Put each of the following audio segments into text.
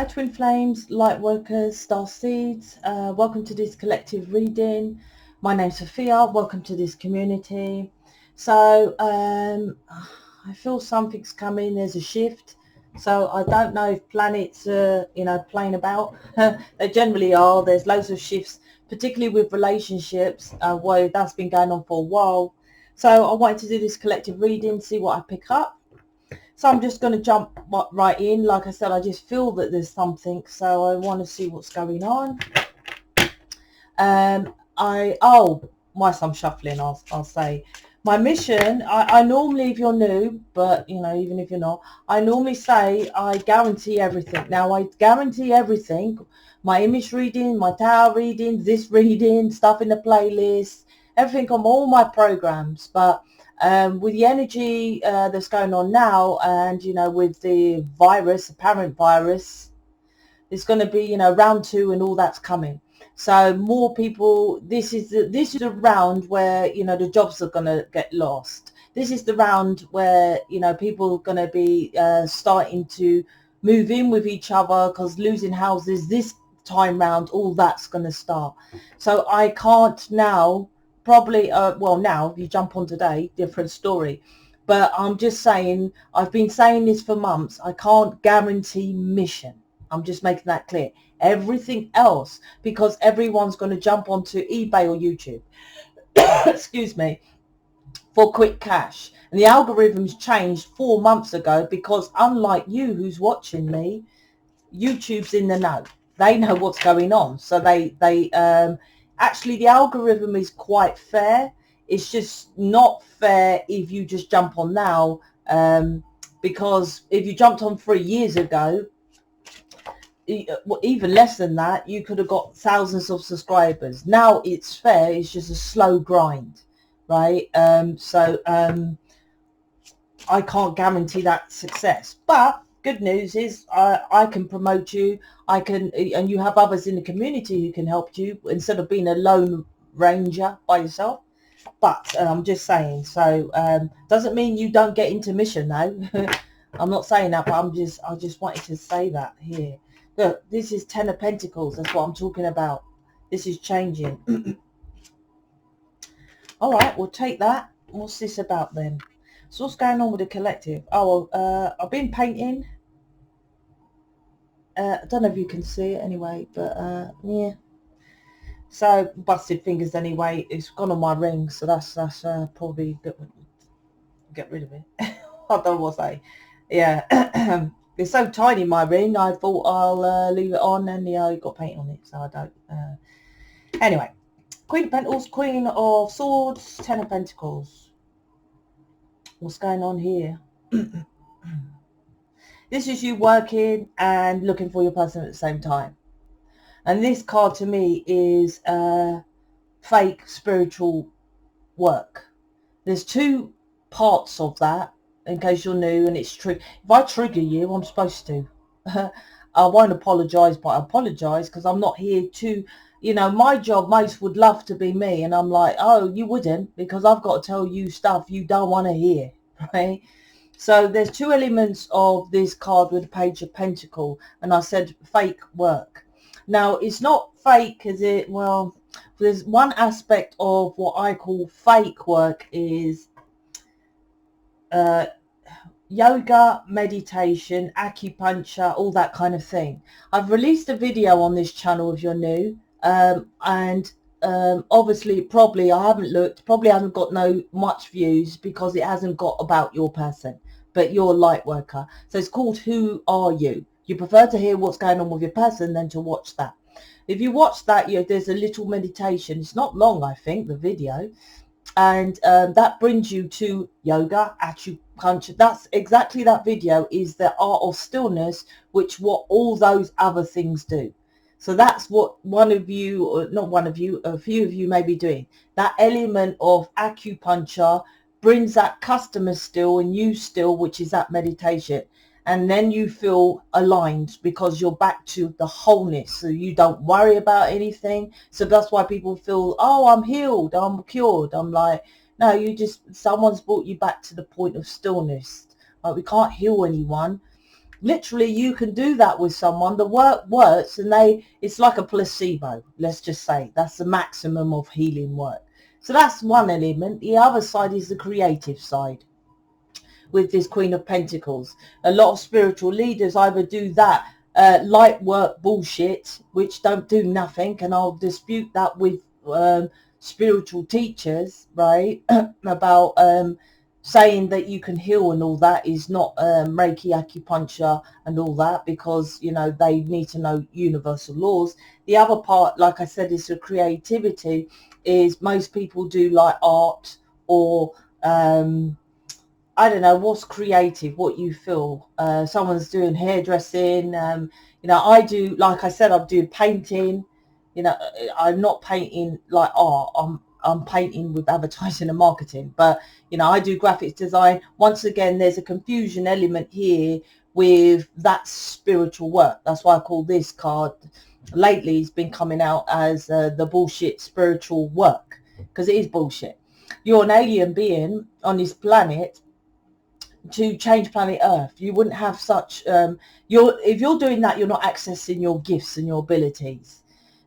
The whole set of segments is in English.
Hi Twin Flames, Lightworkers, Starseeds. Welcome to this collective reading. My name's Sophia. Welcome to this community. So I feel something's coming. There's a shift. So I don't know if planets are, playing about. They generally are. There's loads of shifts, particularly with relationships. Where that's been going on for a while. So I wanted to do this collective reading, see what I pick up. So I'm just going to jump right in. Like I said, I just feel that there's something, so I want to see what's going on. Whilst I'm shuffling, I'll say my mission. I normally, if you're new, but even if you're not, I normally say I guarantee everything. Now I guarantee everything: my image reading, my tarot reading, this reading, stuff in the playlist, everything on all my programs. But with the energy that's going on now, and with the virus, apparent virus, it's going to be round 2 and all that's coming. So more people. This is the round where the jobs are going to get lost. This is the round where people are going to be starting to move in with each other, because losing houses this time round, all that's going to start. So I can't now. Probably, now if you jump on today, different story. But I'm just saying, I've been saying this for months. I can't guarantee mission. I'm just making that clear. Everything else, because everyone's going to jump onto eBay or YouTube, excuse me, for quick cash. And the algorithms changed 4 months ago, because unlike you who's watching me, YouTube's in the know. They know what's going on. So they actually, the algorithm is quite fair. It's just not fair if you just jump on now, because if you jumped on 3 years ago, even less than that, you could have got thousands of subscribers. Now it's fair. It's just a slow grind, right? I can't guarantee that success, but good news is I can promote you. I can, and you have others in the community who can help you instead of being a lone ranger by yourself. But I'm just saying, so doesn't mean you don't get into mission though. I'm not saying that, but I just wanted to say that here. Look, this is 10 of Pentacles. That's what I'm talking about. This is changing. All right, we'll take that. What's this about then? So what's going on with the collective? I've been painting. I don't know if you can see it anyway, but yeah. So busted fingers anyway. It's gone on my ring, so that's probably get rid of it. I don't know what to say. Yeah. It's so tiny, my ring. I thought I'll leave it on, and I got paint on it, so I don't. Anyway, Queen of Pentacles, Queen of Swords, 10 of Pentacles. What's going on here? This is you working and looking for your person at the same time. And this card to me is fake spiritual work. There's 2 parts of that, in case you're new, and it's true. If I trigger you, I'm supposed to. I won't apologise, but I apologise because I'm not here to, my job, most would love to be me. And I'm like, oh, you wouldn't, because I've got to tell you stuff you don't want to hear, right? So there's 2 elements of this card with the Page of Pentacles, and I said fake work. Now, it's not fake, is it? Well, there's one aspect of what I call fake work is yoga, meditation, acupuncture, all that kind of thing. I've released a video on this channel if you're new, and obviously probably I haven't looked, probably haven't got much views because it hasn't got about your person, but you're a light worker. So it's called Who Are You? You prefer to hear what's going on with your person than to watch that. If you watch that, there's a little meditation. It's not long, I think, the video. And that brings you to yoga, acupuncture. That's exactly, that video is the art of stillness, which what all those other things do. So that's what one of you, or not one of you, a few of you may be doing. That element of acupuncture brings that customer still and you still, which is that meditation. And then you feel aligned because you're back to the wholeness. So you don't worry about anything. So that's why people feel, oh, I'm healed, I'm cured. I'm like, no, someone's brought you back to the point of stillness. Like, we can't heal anyone. Literally, you can do that with someone. The work works, and it's like a placebo. Let's just say that's the maximum of healing work. So that's one element. The other side is the creative side with this Queen of Pentacles. A lot of spiritual leaders either do that light work bullshit, which don't do nothing, and I'll dispute that with spiritual teachers, right? About saying that you can heal and all that is not Reiki, acupuncture and all that, because, you know, they need to know universal laws. The other part, like I said, is the creativity. Is most people do like art or I don't know, what's creative, what you feel. Someone's doing hairdressing. You know, I do, like I said, I'm doing painting. You know, I'm not painting like art. I'm painting with advertising and marketing. But, you know, I do graphics design. Once again, there's a confusion element here with that spiritual work. That's why I call this card, lately, it's been coming out as the bullshit spiritual work, because it is bullshit. You're an alien being on this planet to change planet Earth. You wouldn't have such if you're doing that, you're not accessing your gifts and your abilities.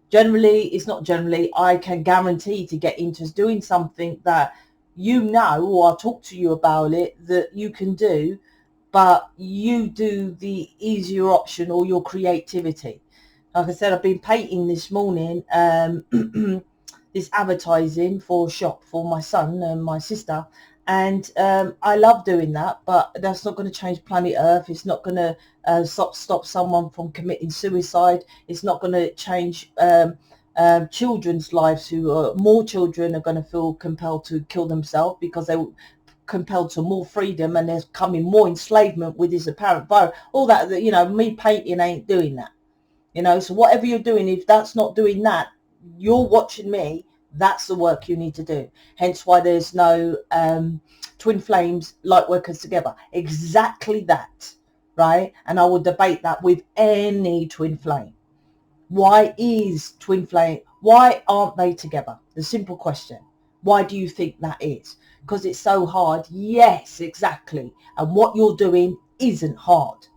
Generally, it's not generally, I can guarantee to get into doing something that, you know, or I'll talk to you about it, that you can do, but you do the easier option or your creativity. Like I said, I've been painting this morning this advertising for a shop for my son and my sister, and I love doing that, but that's not going to change planet Earth. It's not going to stop someone from committing suicide. It's not going to change children's lives, who more children are going to feel compelled to kill themselves because they compelled to more freedom, and there's coming more enslavement with this apparent virus. All that, you know, me painting ain't doing that. You know, so whatever you're doing, if that's not doing that, you're watching me, that's the work you need to do. Hence why there's no twin flames, light workers together. Exactly that, right? And I will debate that with any twin flame. Why is twin flame, why aren't they together? The simple question. Why do you think that is? Because it's so hard. Yes, exactly. And what you're doing isn't hard.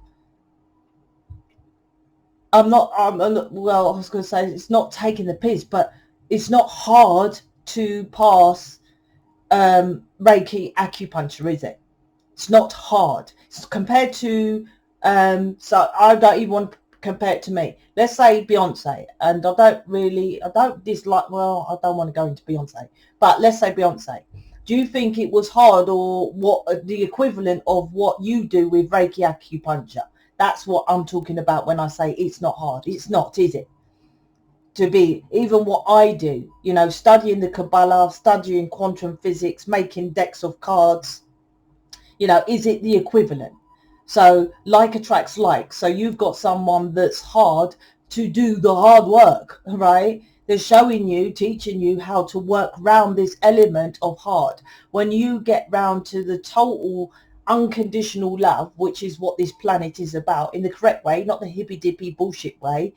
I'm not, well, I was going to say it's not taking the piss, but it's not hard to pass Reiki acupuncture, is it? It's not hard. It's compared to, so I don't even want to compare it to me. Let's say Beyonce, and I don't dislike, well, I don't want to go into Beyonce, but let's say Beyonce. Do you think it was hard, or what the equivalent of what you do with Reiki acupuncture? That's what I'm talking about when I say it's not hard. It's not, is it? To be, even what I do, you know, studying the Kabbalah, studying quantum physics, making decks of cards, you know, is it the equivalent? So like attracts like. So you've got someone that's hard to do the hard work, right? They're showing you, teaching you how to work around this element of hard. When you get round to the total unconditional love, which is what this planet is about, in the correct way, not the hippy dippy bullshit way,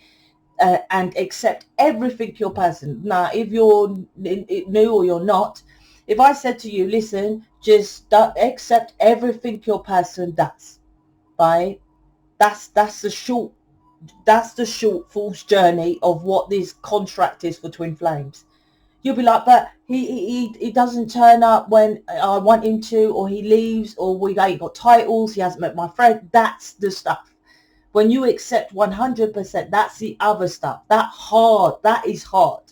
and accept everything your person. Now, if you're new or you're not, if I said to you, listen, just accept everything your person does, right? That's the short false journey of what this contract is for twin flames. You'll be like, but he doesn't turn up when I want him to, or he leaves, or we ain't got titles, he hasn't met my friend. That's the stuff. When you accept 100%, that's the other stuff. That is hard.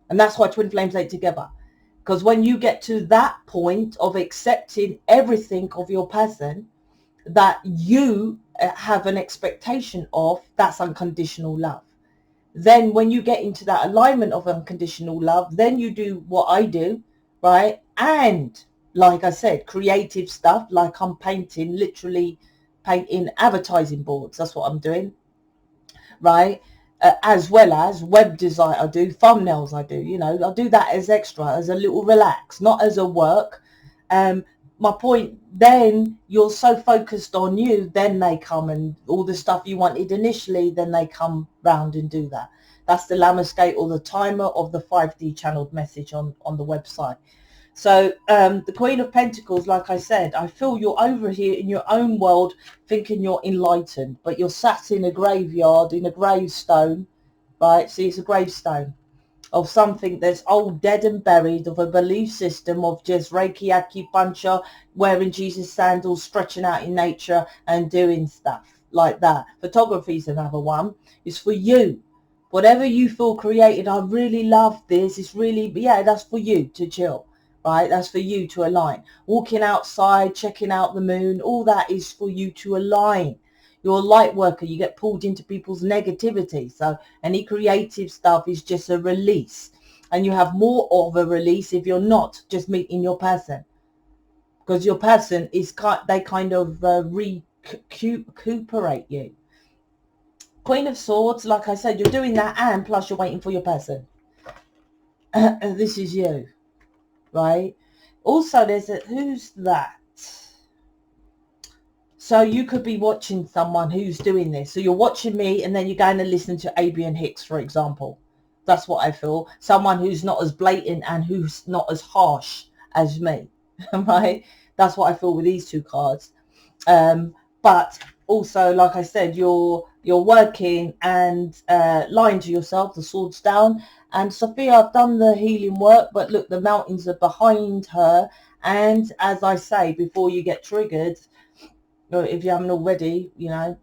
And that's why twin flames ain't together. Because when you get to that point of accepting everything of your person that you have an expectation of, that's unconditional love. Then when you get into that alignment of unconditional love, then you do what I do, right? And like I said, creative stuff, like I'm painting, literally painting advertising boards. That's what I'm doing, right? As well as web design, I do thumbnails, I do, you know, I do that as extra, as a little relax, not as a work. My point, then you're so focused on you, then they come, and all the stuff you wanted initially, then they come round and do that. That's the Lamascate, or the timer of the 5D channeled message on the website. So the Queen of Pentacles, like I said, I feel you're over here in your own world thinking you're enlightened, but you're sat in a graveyard, in a gravestone, right? See, it's a gravestone of something that's old, dead and buried, of a belief system of just Reiki acupuncture, wearing Jesus sandals, stretching out in nature and doing stuff like that. Photography is another one. It's for you. Whatever you feel created, I really love this. It's really, yeah, that's for you to chill, right? That's for you to align. Walking outside, checking out the moon, all that is for you to align. You're a light worker. You get pulled into people's negativity. So any creative stuff is just a release. And you have more of a release if you're not just meeting your person. Because your person is, they kind of recuperate you. Queen of Swords, like I said, you're doing that, and plus you're waiting for your person. This is you, right? Also, there's a, who's that? So you could be watching someone who's doing this. So you're watching me, and then you're going to listen to Abraham Hicks, for example. That's what I feel. Someone who's not as blatant and who's not as harsh as me, right? That's what I feel with these two cards. But also, like I said, you're working and lying to yourself. The sword's down. And Sophia, I've done the healing work, but look, the mountains are behind her. And as I say, before you get triggered, if you haven't already, you know,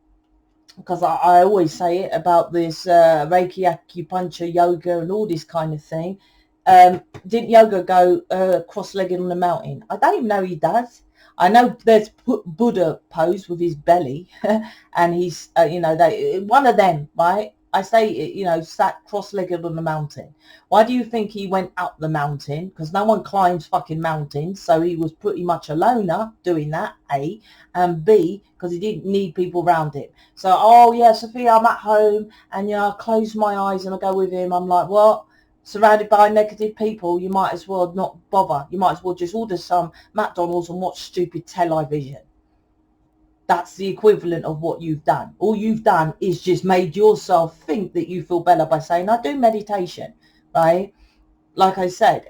because I always say it about this Reiki acupuncture, yoga and all this kind of thing. Didn't yoga go cross-legged on the mountain? I don't even know he does. I know there's Buddha pose with his belly and he's, you know, one of them, right? I say, you know, sat cross-legged on the mountain. Why do you think he went up the mountain? Because no one climbs fucking mountains. So he was pretty much a loner doing that, A. And B, because he didn't need people around him. So, oh yeah, Sophia, I'm at home and, you know, I close my eyes and I go with him. I'm like, what? Surrounded by negative people, you might as well not bother. You might as well just order some McDonald's and watch stupid television. That's the equivalent of what you've done. All you've done is just made yourself think that you feel better by saying, I do meditation, right? Like I said,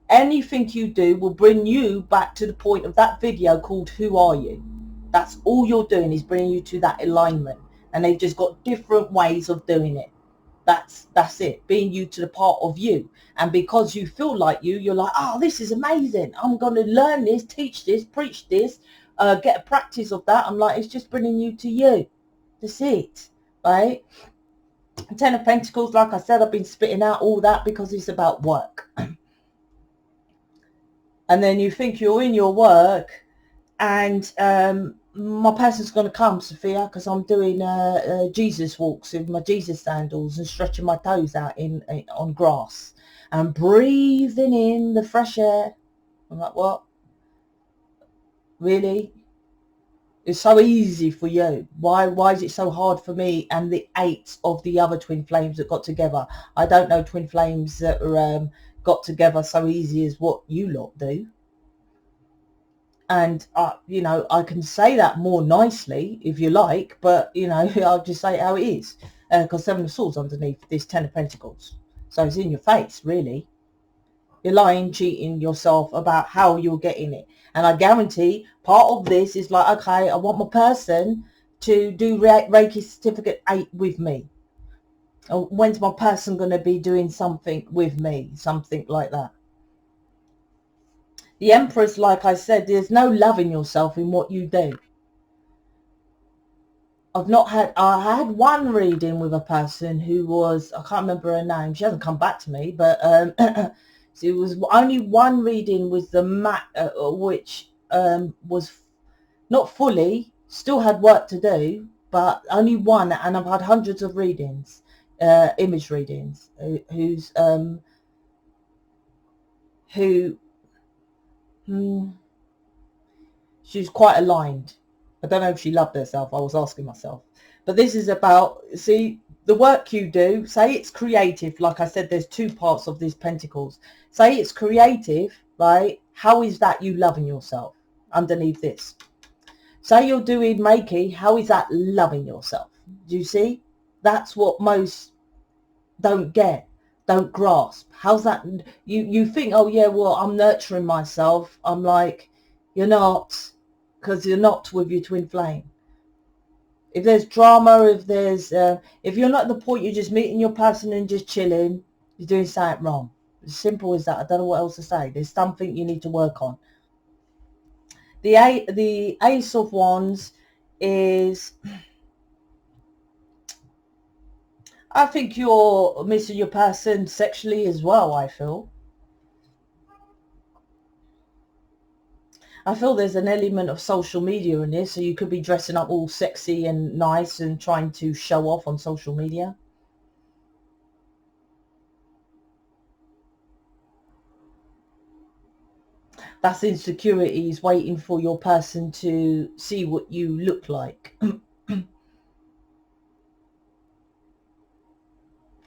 anything you do will bring you back to the point of that video called Who Are You? That's all you're doing, is bringing you to that alignment. And they've just got different ways of doing it. That's it, being you to the part of you. And because you feel like you're like, oh, this is amazing, I'm going to learn this, teach this, preach this, get a practice of that. I'm like, it's just bringing you to you. That's it, right? Ten of Pentacles, like I said, I've been spitting out all that because it's about work. And then you think you're in your work and my person's going to come, Sophia, because I'm doing Jesus walks with my Jesus sandals and stretching my toes out on grass and breathing in the fresh air. I'm like, what? Really? It's so easy for you. Why is it so hard for me and the 8 of the other twin flames that got together? I don't know twin flames that are, got together so easy as what you lot do. And, you know, I can say that more nicely if you like, but, you know, I'll just say it how it is. Because 7 of Swords underneath this 10 of Pentacles. So it's in your face, really. You're lying, cheating yourself about how you're getting it. And I guarantee part of this is like, okay, I want my person to do Reiki Certificate 8 with me. Or when's my person going to be doing something with me? Something like that. The Empress, like I said, there's no loving yourself in what you do. I had one reading with a person who was, I can't remember her name. She hasn't come back to me, but so it was only one reading with the mat, which was not fully, still had work to do, but only one. And I've had hundreds of readings, image readings, she's quite aligned. I don't know if she loved herself. I was asking myself. But this is about, see, the work you do, say it's creative. Like I said, there's 2 parts of these pentacles. Say it's creative, right? How is that you loving yourself underneath this? Say you're doing Reiki. How is that loving yourself? Do you see? That's what most don't get. don't grasp. How's that? You think, oh yeah, well, I'm nurturing myself. I'm like, you're not, because you're not with your twin flame. If there's drama, if you're not at the point you're just meeting your person and just chilling, you're doing something wrong. As simple as that. I don't know what else to say. There's something you need to work on. The Ace of Wands is, I think you're missing your person sexually as well, I feel there's an element of social media in this, so you could be dressing up all sexy and nice and trying to show off on social media. That's insecurities waiting for your person to see what you look like.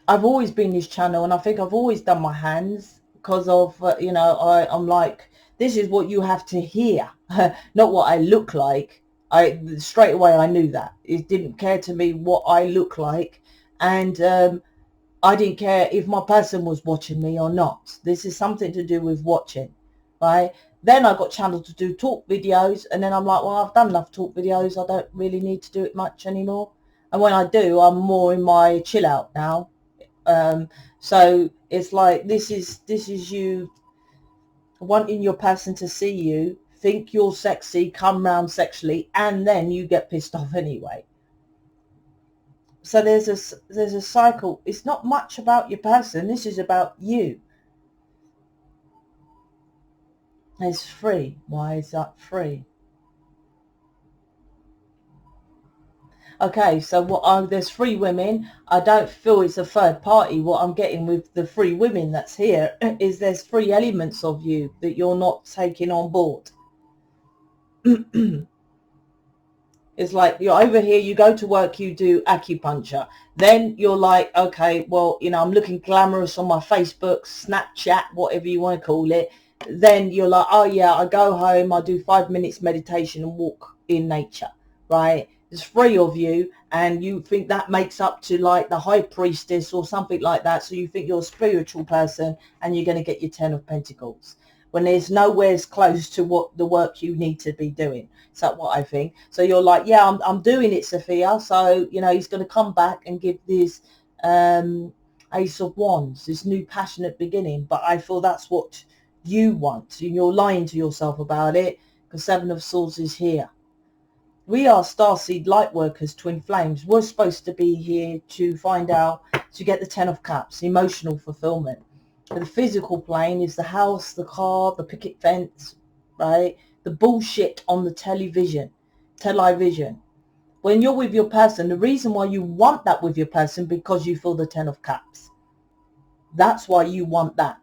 I've always been this channel, and I think I've always done my hands because of, I'm like, this is what you have to hear, not what I look like. Straight away I knew that. It didn't care to me what I look like, and I didn't care if my person was watching me or not. This is something to do with watching, right? Then I got channeled to do talk videos, and then I'm like, well, I've done enough talk videos. I don't really need to do it much anymore. And when I do, I'm more in my chill out now. So it's like, this is you wanting your person to see you, think you're sexy, come round sexually, and then you get pissed off anyway. So there's a cycle. It's not much about your person. This is about you. It's free. Why is that free? Okay, so there's three women. I don't feel it's a third party. What I'm getting with the three women that's here is there's three elements of you that you're not taking on board. It's like, you're over here, you go to work, you do acupuncture. Then you're like, okay, well, I'm looking glamorous on my Facebook, Snapchat, whatever you want to call it. Then you're like, oh yeah, I go home, I do 5 minutes meditation and walk in nature, right? There's three of you, and you think that makes up to like the high priestess or something like that. So you think you're a spiritual person, and you're going to get your 10 of Pentacles when there's nowhere close to what the work you need to be doing. Is that what I think? So you're like, yeah, I'm doing it, Sophia. So, he's going to come back and give this Ace of Wands, this new passionate beginning. But I feel that's what you want. You're lying to yourself about it, because Seven of Swords is here. We are starseed lightworkers, twin flames. We're supposed to be here to find out, to get the 10 of Cups, emotional fulfillment. The physical plane is the house, the car, the picket fence, right? The bullshit on the television. When you're with your person, the reason why you want that with your person, because you feel the 10 of Cups. That's why you want that.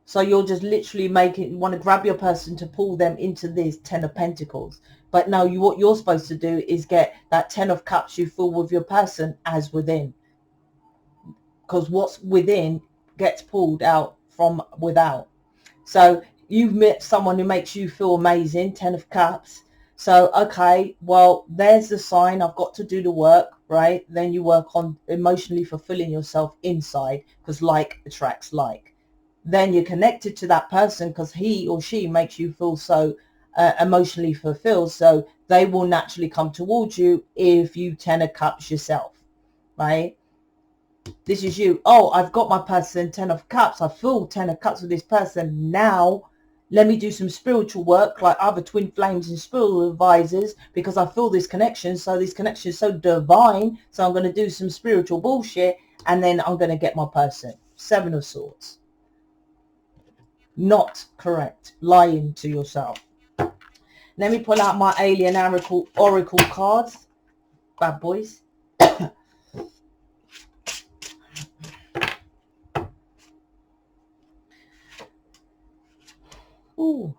So you're just literally want to grab your person to pull them into this 10 of Pentacles. But no, what you're supposed to do is get that 10 of Cups you feel with your person as within. Because what's within gets pulled out from without. So you've met someone who makes you feel amazing, 10 of Cups. So, okay, well, there's the sign. I've got to do the work, right? Then you work on emotionally fulfilling yourself inside, because like attracts like. Then you're connected to that person because he or she makes you feel so emotionally fulfilled. So they will naturally come towards you if you 10 of Cups yourself, right? This is you. Oh, I've got my person, 10 of Cups. I feel 10 of Cups with this person. Now, let me do some spiritual work like other twin flames and spiritual advisors, because I feel this connection. So this connection is so divine. So I'm going to do some spiritual bullshit, and then I'm going to get my person. 7 of Swords. Not correct. Lying to yourself. Let me pull out my alien oracle cards. Bad boys. Ooh.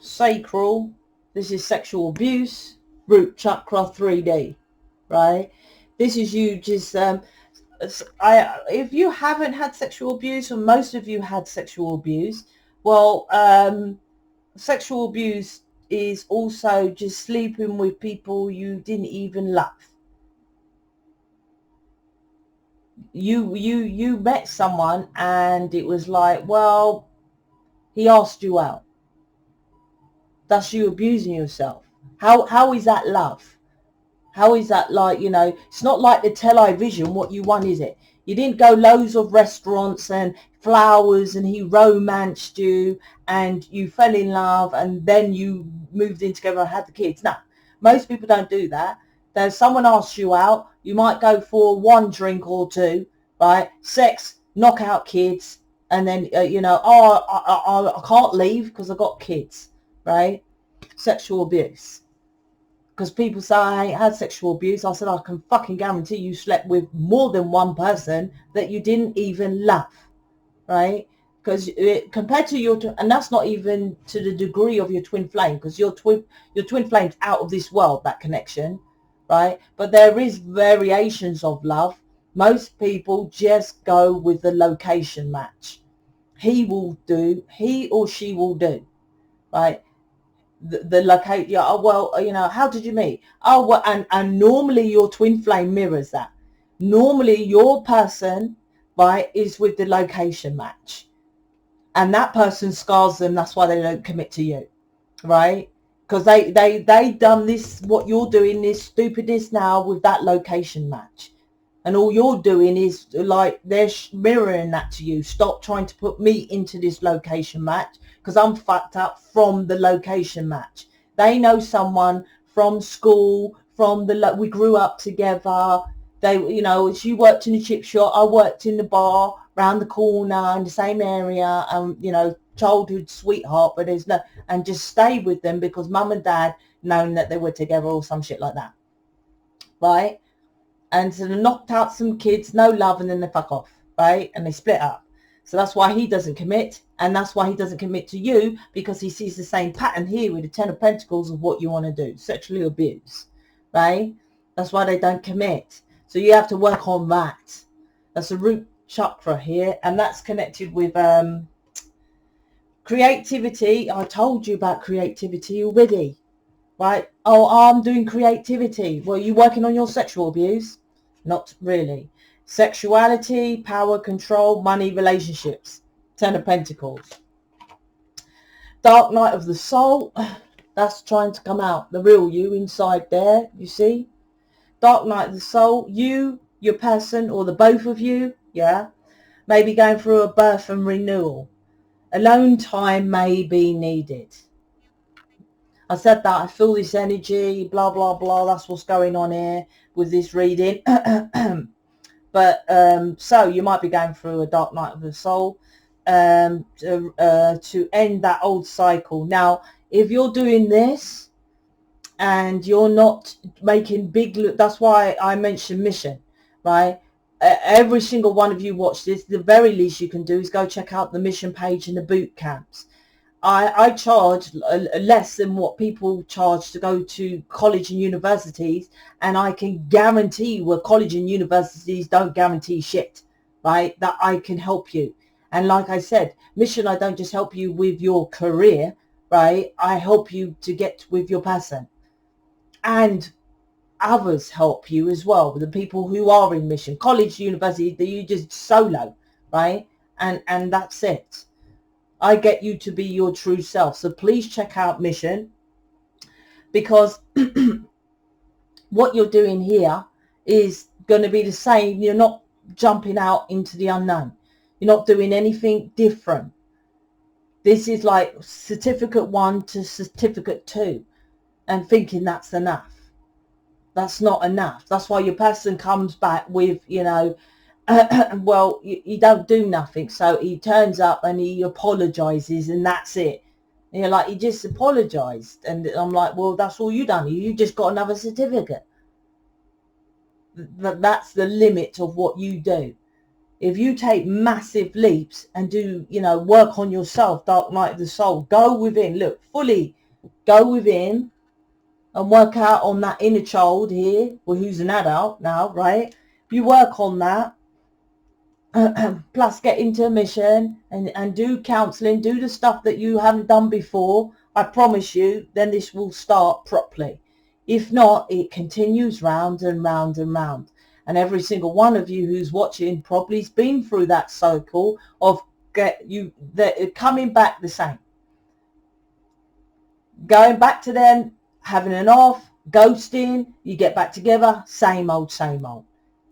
Sacral. This is sexual abuse. Root chakra 3D. Right? This is you just... if you haven't had sexual abuse, or most of you had sexual abuse, well, sexual abuse is also just sleeping with people you didn't even love. you met someone and it was like, well, he asked you out. That's you abusing yourself. How is that love? How is that, like, you know, it's not like the television. What you want, is it? You didn't go loads of restaurants and flowers and he romanced you and you fell in love and then you moved in together and had the kids. No, most people don't do that. There's someone asks you out, you might go for one drink or two, right? Sex, knock out kids, and then, you know, oh, I can't leave because I've got kids, right? Sexual abuse. Because people say I ain't had sexual abuse. I said, I can fucking guarantee you slept with more than one person that you didn't even love, right? Because compared to your, and that's not even to the degree of your twin flame, because your twin flame's out of this world, that connection, right? But there is variations of love. Most people just go with the location match. He or she will do, right? The location. Yeah, oh, well, you know, how did you meet? Oh, well, and normally your twin flame mirrors that. Normally your person, right, is with the location match, and that person scars them. That's why they don't commit to you, right? Because they done this, what you're doing, this stupidness now with that location match, and all you're doing is like they're mirroring that to you. Stop trying to put me into this location match because I'm fucked up from the location match. They know someone from school, from the, we grew up together. They, you know, she worked in the chip shop, I worked in the bar round the corner in the same area, you know, childhood sweetheart, but there's no, and just stay with them because mum and dad known that they were together or some shit like that, right? And so they knocked out some kids, no love, and then they fuck off, right? And they split up. So that's why he doesn't commit, and that's why he doesn't commit to you, because he sees the same pattern here with the Ten of Pentacles of what you want to do, sexually abuse, right? That's why they don't commit. So you have to work on that. That's a root chakra here, and that's connected with creativity. I told you about creativity already, right? Oh, I'm doing creativity. Well, you working on your sexual abuse? Not really. Sexuality, power, control, money, relationships. Ten of Pentacles. Dark night of the soul. That's trying to come out. The real you inside there, you see? Dark night of the soul. You, your person, or the both of you, yeah, maybe going through a birth and renewal. Alone time may be needed. I said that, I feel this energy, blah, blah, blah. That's what's going on here with this reading. But so you might be going through a dark night of the soul to end that old cycle. Now, if you're doing this and you're not making big, that's why I mentioned mission, right? Every single one of you watch this. The very least you can do is go check out the mission page and the boot camps. I charge less than what people charge to go to college and universities, and I can guarantee where college and universities don't guarantee shit, right? That I can help you. And like I said, mission, I don't just help you with your career, right? I help you to get with your person. And others help you as well, the people who are in mission. College, university, you just solo, right? And that's it. I get you to be your true self. So please check out mission, because what you're doing here is going to be the same. You're not jumping out into the unknown. You're not doing anything different. This is like certificate 1 to certificate 2 and thinking that's enough. That's not enough. That's why your person comes back with, you know, well, you don't do nothing. So he turns up and he apologizes and that's it. And you're like, he just apologized. And I'm like, well, that's all you done. You just got another certificate. That's the limit of what you do. If you take massive leaps and do, you know, work on yourself, dark night of the soul, go within, look, fully go within and work out on that inner child here, well, who's an adult now, right? You work on that. Plus get into a mission and do counselling, do the stuff that you haven't done before. I promise you, then this will start properly. If not, it continues round and round and round. And every single one of you who's watching probably has been through that cycle of coming back the same. Going back to them, having an off, ghosting, you get back together, same old,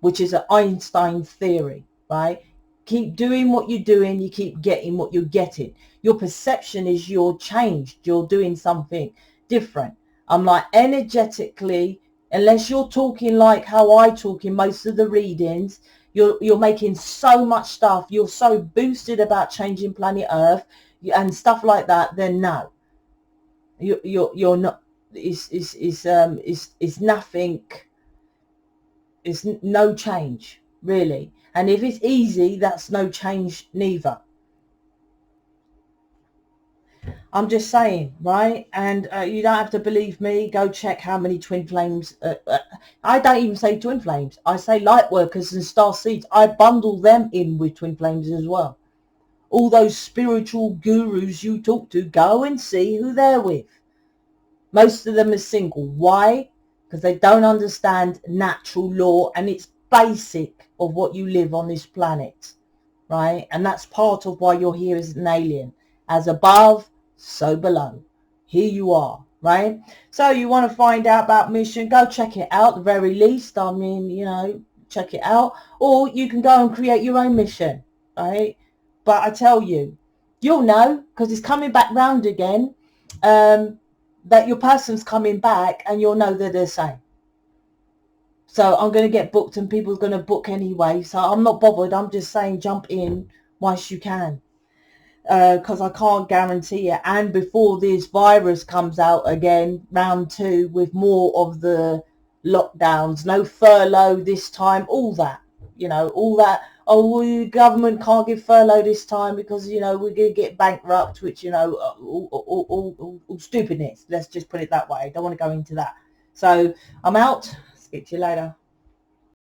which is an Einstein theory, right? Keep doing what you're doing, you keep getting what you're getting. Your perception is you're changed, you're doing something different. I'm like, energetically, unless you're talking like how I talk in most of the readings, you're making so much stuff, you're so boosted about changing planet Earth and stuff like that, then no. You're not, it's nothing, it's no change really. And if it's easy, that's no change neither. I'm just saying, right? And you don't have to believe me. Go check how many twin flames. I don't even say twin flames. I say light workers and star seeds. I bundle them in with twin flames as well. All those spiritual gurus you talk to, go and see who they're with. Most of them are single. Why? Because they don't understand natural law, and it's basic of what you live on this planet, right? And that's part of why you're here as an alien. As above, so below. Here you are, right? So you want to find out about mission, go check it out, at the very least. I mean, you know, check it out. Or you can go and create your own mission, right? But I tell you, you'll know, because it's coming back round again, that your person's coming back, and you'll know they're the same. So I'm going to get booked, and people's going to book anyway. So I'm not bothered. I'm just saying jump in whilst you can. Because I can't guarantee it. And before this virus comes out again, round 2, with more of the lockdowns, no furlough this time, all that, you know, all that. Oh, the government can't give furlough this time because, you know, we're going to get bankrupt, which, you know, all stupidness. Let's just put it that way. I don't want to go into that. So I'm out. Speak to you later.